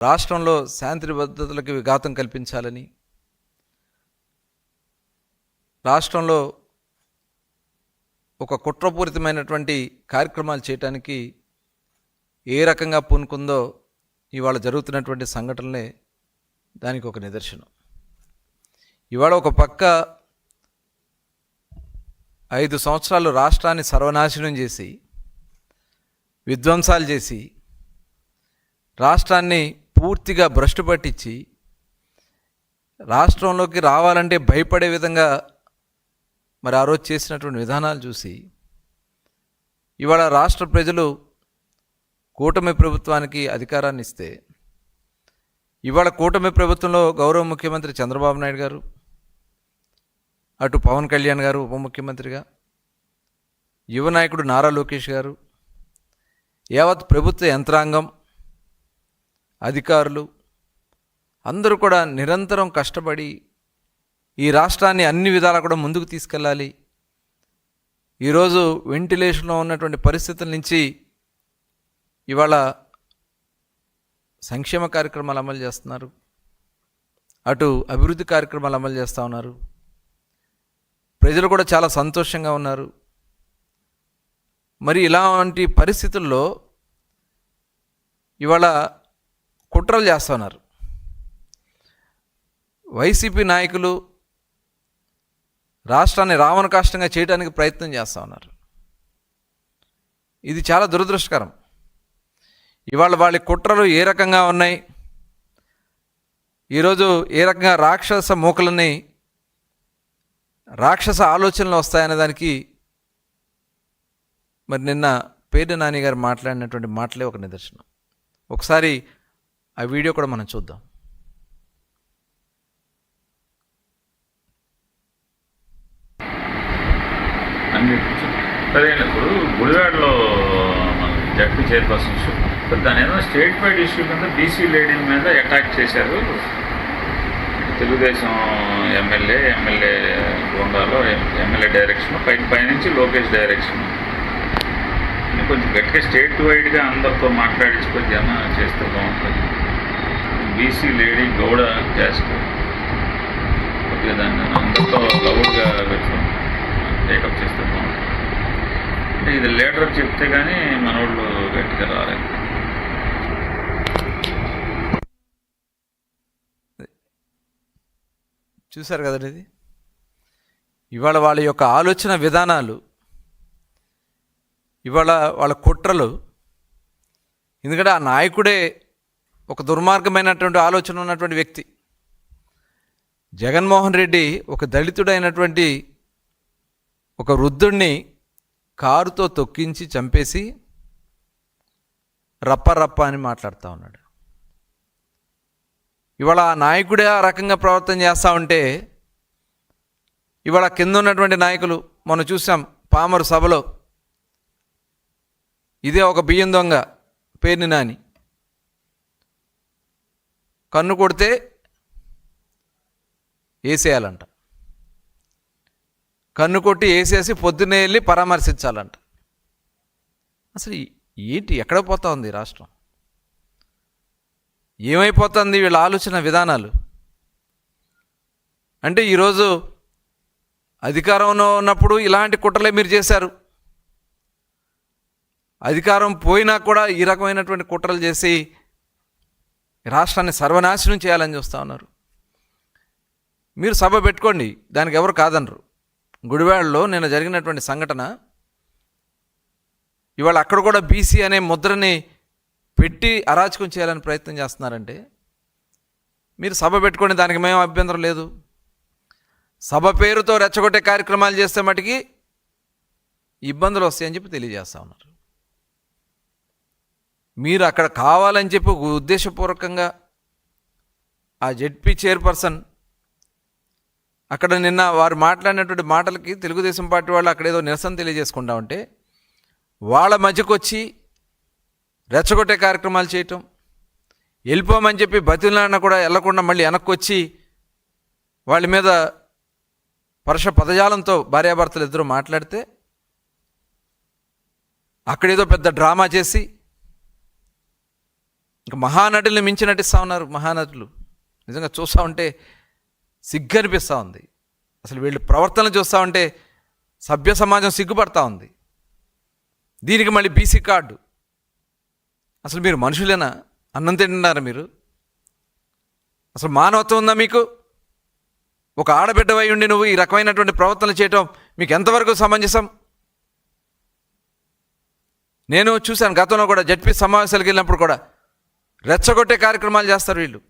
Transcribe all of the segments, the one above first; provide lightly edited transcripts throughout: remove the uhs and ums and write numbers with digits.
రాష్ట్రంలో శాంతి భద్రతలకు విఘాతం కల్పించాలని, రాష్ట్రంలో ఒక కుట్రపూరితమైనటువంటి కార్యక్రమాలు చేయటానికి ఏ రకంగా పూనుకుందో ఇవాళ జరుగుతున్నటువంటి సంఘటనలే దానికి ఒక నిదర్శనం. ఇవాళ ఒక పక్క 5 సంవత్సరాలు రాష్ట్రాన్ని సర్వనాశనం చేసి, విధ్వంసాలు చేసి, రాష్ట్రాన్ని పూర్తిగా భ్రష్టు పట్టించి, రాష్ట్రంలోకి రావాలంటే భయపడే విధంగా మరి ఆ రోజు చేసినటువంటి విధానాలు చూసి ఇవాళ రాష్ట్ర ప్రజలు కూటమి ప్రభుత్వానికి అధికారాన్ని ఇస్తే, ఇవాళ కూటమి ప్రభుత్వంలో గౌరవ ముఖ్యమంత్రి చంద్రబాబు నాయుడు గారు, అటు పవన్ కళ్యాణ్ గారు ఉప ముఖ్యమంత్రిగా, యువ నాయకుడు నారా లోకేష్ గారు, యావత్ ప్రభుత్వ యంత్రాంగం, అధికారులు అందరూ కూడా నిరంతరం కష్టపడి ఈ రాష్ట్రాన్ని అన్ని విధాలా కూడా ముందుకు తీసుకెళ్ళాలి. ఈరోజు వెంటిలేషన్లో ఉన్నటువంటి పరిస్థితుల నుంచి ఇవాళ సంక్షేమ కార్యక్రమాలు అమలు చేస్తున్నారు, అటు అభివృద్ధి కార్యక్రమాలు అమలు చేస్తూ ఉన్నారు. ప్రజలు కూడా చాలా సంతోషంగా ఉన్నారు. మరి ఇలాంటి పరిస్థితుల్లో ఇవాళ కుట్రలు చేస్తున్నారు. వైసీపీ నాయకులు రాష్ట్రాన్ని రావణ కాష్టంగా చేయడానికి ప్రయత్నం చేస్తూ ఉన్నారు. ఇది చాలా దురదృష్టకరం. ఇవాళ వాళ్ళ కుట్రలు ఏ రకంగా ఉన్నాయి, ఈరోజు ఏ రకంగా రాక్షస మూకలని, రాక్షస ఆలోచనలు వస్తాయనే దానికి మరి నిన్న పేర్ని నాని గారు మాట్లాడినటువంటి మాటలే ఒక నిదర్శనం. ఒకసారి ఆ వీడియో కూడా మనం చూద్దాం. సరే, ఇప్పుడు గుడివాడలో జడ్పీ చైర్పర్సన్ ఇష్యూ, దాని ఏదైనా స్టేట్ వైడ్ ఇష్యూ కింద బీసీ లేడీ మీద అటాక్ చేశారు. తెలుగుదేశం ఎమ్మెల్యే గోండాలో ఎమ్మెల్యే డైరెక్షన్, పైనుంచి లోకేష్ డైరెక్షన్. కొంచెం గట్టిగా స్టేట్ వైడ్గా అందరితో మాట్లాడించుకొని జనం చేస్తే బాగుంటుంది. బీసీ లేడీ గౌడ క్యాస్ట్ కొద్దిగా దాన్ని అందరితో లౌడ్గా పెట్టుకొని టేకప్ చేస్తే బాగుంటుంది. అంటే ఇది లీడర్ చెప్తే కానీ మనోళ్ళు గట్టిగా రాలేదు. చూశారు కదండి, ఇది ఇవాళ వాళ్ళ యొక్క ఆలోచన విధానాలు, ఇవాళ వాళ్ళ కుట్రలు. ఎందుకంటే ఆ నాయకుడే ఒక దుర్మార్గమైనటువంటి ఆలోచన ఉన్నటువంటి వ్యక్తి. జగన్మోహన్ రెడ్డి ఒక దళితుడైనటువంటి ఒక వృద్ధుడిని కారుతో తొక్కించి చంపేసి రప్ప అని మాట్లాడుతూ ఉన్నాడు. ఇవాళ ఆ నాయకుడే ఆ రకంగా ప్రవర్తన చేస్తూ ఉంటే, ఇవాళ కింద ఉన్నటువంటి నాయకులు మనం చూసాం పామరు సభలో, ఇదే ఒక బియ్యం దొంగ పేర్ని నాని కన్ను కొడితే వేసేయాలంట, కన్ను కొట్టి వేసేసి పొద్దున్నే వెళ్ళి పరామర్శించాలంట. అసలు ఏంటి, ఎక్కడ పోతా ఉంది రాష్ట్రం? ఏమైపోతుంది వీళ్ళ ఆలోచన విధానాలు? అంటే ఈరోజు అధికారంలో ఉన్నప్పుడు ఇలాంటి కుట్రలే మీరు చేశారు, అధికారం పోయినా కూడా ఈ రకమైనటువంటి కుట్రలు చేసి రాష్ట్రాన్ని సర్వనాశనం చేయాలని చూస్తూ ఉన్నారు. మీరు సభ పెట్టుకోండి, దానికి ఎవరు కాదనరు. గుడివాడలో నిన్న జరిగినటువంటి సంఘటన, ఇవాళ అక్కడ కూడా బీసీ అనే ముద్రని పెట్టి అరాచకం చేయాలని ప్రయత్నం చేస్తున్నారంటే మీరు సభ పెట్టుకోండి, దానికి మేము అభ్యంతరం లేదు. సభ పేరుతో రెచ్చగొట్టే కార్యక్రమాలు చేస్తే మటుకి ఇబ్బందులు వస్తాయని చెప్పి తెలియజేస్తూ ఉన్నారు. మీరు అక్కడ కావాలని చెప్పి ఉద్దేశపూర్వకంగా ఆ జెడ్పీ చైర్పర్సన్ అక్కడ నిన్న వారు మాట్లాడినటువంటి మాటలకి తెలుగుదేశం పార్టీ వాళ్ళు అక్కడ ఏదో నిరసన తెలియజేసుకుంటా ఉంటే వాళ్ళ మధ్యకు వచ్చి రెచ్చగొట్టే కార్యక్రమాలు చేయటం, వెళ్ళిపోమని చెప్పి బతిలాడినా కూడా వెళ్ళకుండా మళ్ళీ వెనక్కి వచ్చి వాళ్ళ మీద పరుష పదజాలంతో భార్యాభర్తలు ఇద్దరు మాట్లాడితే అక్కడేదో పెద్ద డ్రామా చేసి ఇంకా మహానటుల్ని మించి నటిస్తూ ఉన్నారు మహానటులు. నిజంగా చూస్తూ ఉంటే సిగ్గు అనిపిస్తూ ఉంది. అసలు వీళ్ళు ప్రవర్తన చూస్తూ ఉంటే సభ్య సమాజం సిగ్గుపడతా ఉంది. దీనికి మళ్ళీ బీసీ కార్డు. అసలు మీరు మనుషులేనా? అన్నం తింటున్నారా మీరు? అసలు మానవత్వం ఉందా మీకు? ఒక ఆడబిడ్డవై ఉండి నువ్వు ఈ రకమైనటువంటి ప్రవర్తనలు చేయటం మీకు ఎంతవరకు సమంజసం? నేను చూశాను గతంలో కూడా జడ్పీ సమావేశాలకు వెళ్ళినప్పుడు కూడా రెచ్చగొట్టే కార్యక్రమాలు చేస్తారు వీళ్ళు.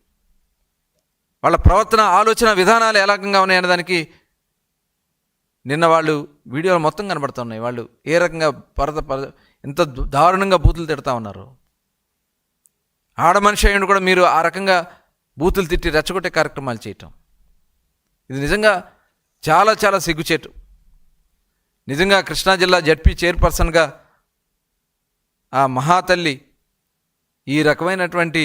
వాళ్ళ ప్రవర్తన ఆలోచన విధానాలు ఏ రకంగా ఉన్నాయనే దానికి నిన్న వాళ్ళు వీడియోలు మొత్తం కనబడుతున్నాయి. వాళ్ళు ఏ రకంగా ఎంత దారుణంగా బూతులు తిడతా ఉన్నారు. ఆడ మనిషి అయ్యండి కూడా మీరు ఆ రకంగా బూతులు తిట్టి రెచ్చగొట్టే కార్యక్రమాలు చేయటం ఇది నిజంగా చాలా చాలా సిగ్గుచేటు. నిజంగా కృష్ణా జిల్లా జడ్పీ చైర్పర్సన్గా ఆ మహాతల్లి ఈ రకమైనటువంటి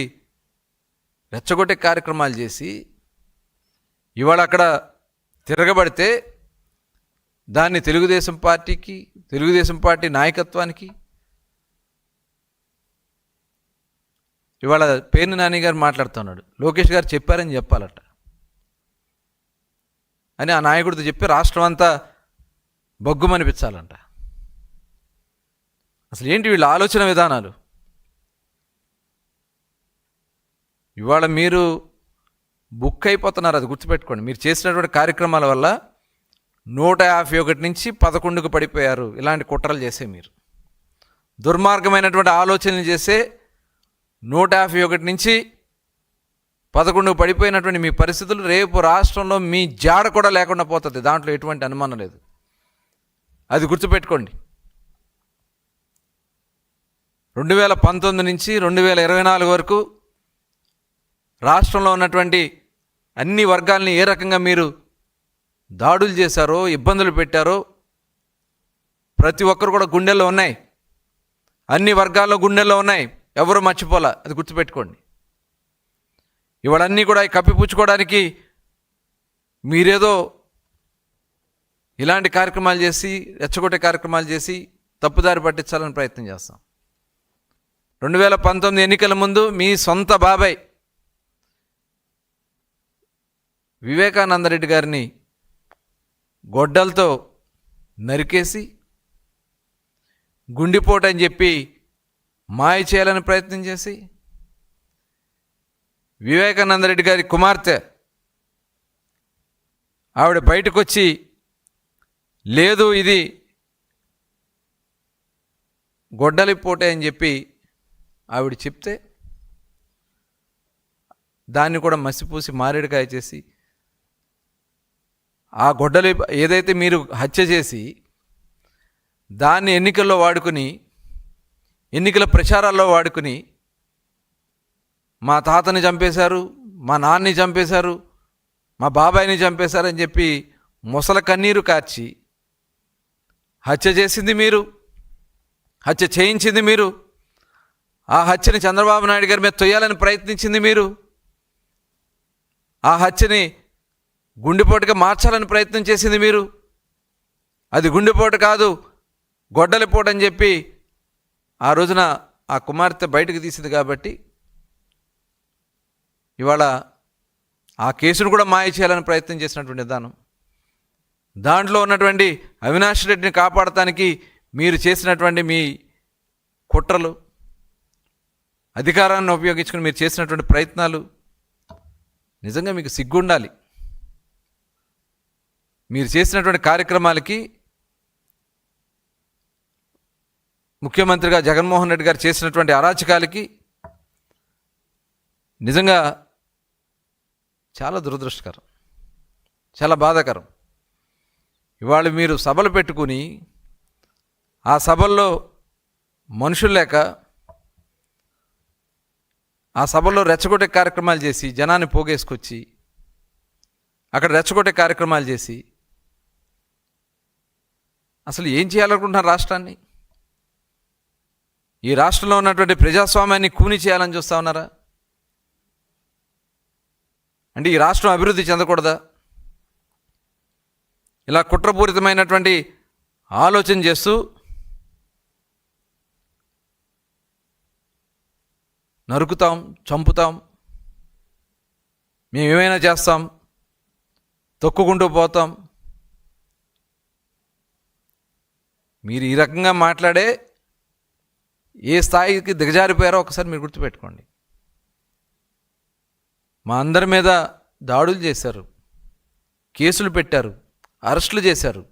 రెచ్చగొట్టే కార్యక్రమాలు చేసి ఇవాళ అక్కడ తిరగబడితే దాన్ని తెలుగుదేశం పార్టీకి, తెలుగుదేశం పార్టీ నాయకత్వానికి ఇవాళ పేర్ని నాని గారు మాట్లాడుతున్నాడు. లోకేష్ గారు చెప్పారని చెప్పాలట అని ఆ నాయకుడితో చెప్పి రాష్ట్రం అంతా బొగ్గుమనిపించాలంట. అసలు ఏంటి వీళ్ళ ఆలోచన విధానాలు? ఇవాళ మీరు బుక్ అయిపోతున్నారు, అది గుర్తుపెట్టుకోండి. మీరు చేసినటువంటి కార్యక్రమాల వల్ల 151 నుంచి 11కు పడిపోయారు. ఇలాంటి కుట్రలు చేసే మీరు దుర్మార్గమైనటువంటి ఆలోచనలు చేసే 151 నుంచి 11కు పడిపోయినటువంటి మీ పరిస్థితులు రేపు రాష్ట్రంలో మీ జాడ కూడా లేకుండా పోతుంది. దాంట్లో ఎటువంటి అనుమానం లేదు. అది గుర్తుపెట్టుకోండి. 2019 నుంచి 2024 వరకు రాష్ట్రంలో ఉన్నటువంటి అన్ని వర్గాల్ని ఏ రకంగా మీరు దాడులు చేశారో, ఇబ్బందులు పెట్టారో ప్రతి ఒక్కరు కూడా గుండెల్లో ఉన్నాయి. అన్ని వర్గాల్లో గుండెల్లో ఉన్నాయి. ఎవరు మర్చిపోలా. అది గుర్తుపెట్టుకోండి. ఇవాళన్నీ కూడా కప్పిపుచ్చుకోవడానికి మీరేదో ఇలాంటి కార్యక్రమాలు చేసి, రెచ్చగొట్టే కార్యక్రమాలు చేసి తప్పుదారి పట్టించాలని ప్రయత్నం చేస్తాం. 2019 ఎన్నికల ముందు మీ సొంత బాబాయ్ వివేకానందరెడ్డి గారిని గొడ్డలతో నరికేసి గుండెపోటు అని చెప్పి మాయ చేయాలని ప్రయత్నం చేసి వివేకానందరెడ్డి గారి కుమార్తె ఆవిడ బయటకు వచ్చి లేదు ఇది గొడ్డలిపోటే అని చెప్పి ఆవిడ చెప్తే దాన్ని కూడా మసిపూసి మారేడుకాయ చేసి ఆ గొడ్డలి ఏదైతే మీరు హత్య చేసి దాన్ని ఎన్నికల్లో వాడుకుని, ఎన్నికల ప్రచారాల్లో వాడుకుని మా తాతని చంపేశారు, మా నాన్నని చంపేశారు, మా బాబాయిని చంపేశారని చెప్పి మొసల కన్నీరు కార్చి హత్య చేసింది మీరు, హత్య చేయించింది మీరు, ఆ హత్యని చంద్రబాబు నాయుడు గారి మీద తొయ్యాలని ప్రయత్నించింది మీరు, ఆ హత్యని గుండెపోటుగా మార్చాలని ప్రయత్నం చేసింది మీరు. అది గుండెపోటు కాదు గొడ్డలిపోటు అని చెప్పి ఆ రోజున ఆ కుమార్తె బయటకు తీసింది. కాబట్టి ఇవాళ ఆ కేసును కూడా మాయ చేయాలని ప్రయత్నం చేసినటువంటి విధానం, దాంట్లో ఉన్నటువంటి అవినాష్ రెడ్డిని కాపాడటానికి మీరు చేసినటువంటి మీ కుట్రలు, అధికారాన్ని ఉపయోగించుకుని మీరు చేసినటువంటి ప్రయత్నాలు నిజంగా మీకు సిగ్గుండాలి. మీరు చేసినటువంటి కార్యక్రమాలకి ముఖ్యమంత్రిగా జగన్మోహన్ రెడ్డి గారు చేసినటువంటి అరాచకాలకి నిజంగా చాలా దురదృష్టకరం, చాలా బాధాకరం. ఇవాళ మీరు సభలు పెట్టుకుని ఆ సభల్లో మనుషులు లేక ఆ సభల్లో రెచ్చగొట్టే కార్యక్రమాలు చేసి జనాన్ని పోగేసుకొచ్చి అక్కడ రెచ్చగొట్టే కార్యక్రమాలు చేసి అసలు ఏం చేయాలనుకుంటున్నారు రాష్ట్రాన్ని? ఈ రాష్ట్రంలో ఉన్నటువంటి ప్రజాస్వామ్యాన్ని కూని చేయాలని చూస్తూ ఉన్నారా? అంటే ఈ రాష్ట్రం అభివృద్ధి చెందకూడదా? ఇలా కుట్రపూరితమైనటువంటి ఆలోచన చేస్తూ నరుకుతాం, చంపుతాం, మేమేమైనా చేస్తాం, తొక్కుకుంటూ పోతాం. మీరు ఈ రకంగా మాట్లాడే ఏ స్థాయికి దిగజారిపోయారో ఒకసారి మీరు గుర్తుపెట్టుకోండి. మా అందరి మీద దాడులు చేశారు, కేసులు పెట్టారు, అరెస్టులు చేశారు,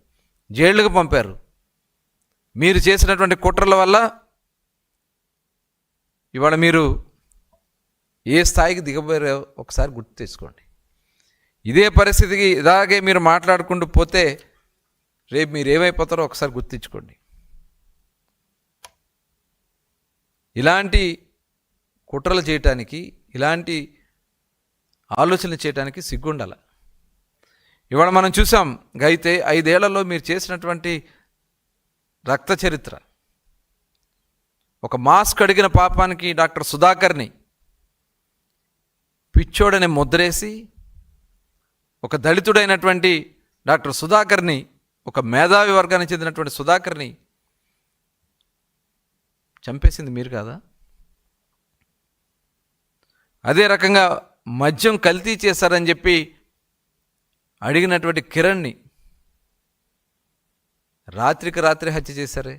జైళ్ళకు పంపారు. మీరు చేసినటువంటి కుట్రల వల్ల ఇవాళ మీరు ఏ స్థాయికి దిగబోయారో ఒకసారి గుర్తు తెచ్చుకోండి. ఇదే పరిస్థితికి ఇలాగే మీరు మాట్లాడుకుంటూ పోతే రేపు మీరు ఏమైపోతారో ఒకసారి గుర్తించుకోండి. ఇలాంటి కుట్రలు చేయటానికి, ఇలాంటి ఆలోచనలు చేయడానికి సిగ్గుండాల. ఇవాళ మనం చూసాం, అయితే 5 ఏళ్లలో మీరు చేసినటువంటి రక్త చరిత్ర. ఒక మాస్క్ అడిగిన పాపానికి డాక్టర్ సుధాకర్ని పిచ్చోడని ముద్రేసి, ఒక దళితుడైనటువంటి డాక్టర్ సుధాకర్ని, ఒక మేధావి వర్గానికి చెందినటువంటి సుధాకర్ని చంపేసింది మీరు కాదా? అదే రకంగా మద్యం కల్తీ చేశారని చెప్పి అడిగినటువంటి కిరణ్ని రాత్రికి రాత్రి హత్య చేశారే.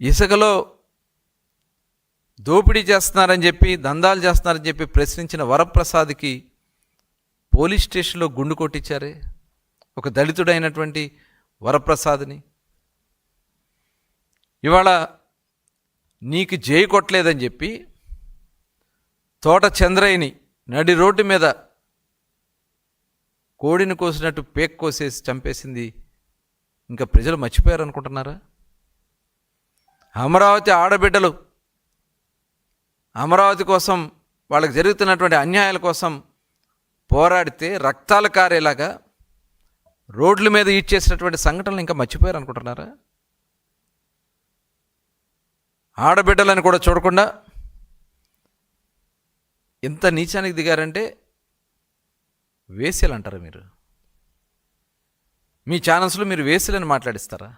ఇసుకలో దోపిడీ చేస్తున్నారని చెప్పి, దందాలు చేస్తున్నారని చెప్పి ప్రశ్నించిన వరప్రసాద్కి పోలీస్ స్టేషన్లో గుండు కొట్టించారే, ఒక దళితుడైనటువంటి వరప్రసాద్ని. ఇవాళ నీకు జై కొట్టలేదని చెప్పి తోట చంద్రయ్యని నడి రోడ్డు మీద కోడిని కోసినట్టు పేక్ కోసేసి చంపేసింది ఇంకా ప్రజలు మర్చిపోయారు అనుకుంటున్నారా? అమరావతి ఆడబిడ్డలు అమరావతి కోసం, వాళ్ళకి జరుగుతున్నటువంటి అన్యాయాల కోసం పోరాడితే రక్తాలు కారేలాగా రోడ్ల మీద ఈడ్చేసినటువంటి సంఘటనలు ఇంకా మర్చిపోయారు అనుకుంటున్నారా? ఆడబిడ్డలని కూడా చూడకుండా ఎంత నీచానికి దిగారంటే వేసేలు అంటారా మీరు? మీ ఛానల్స్లో మీరు వేసేలని మాట్లాడిస్తారా?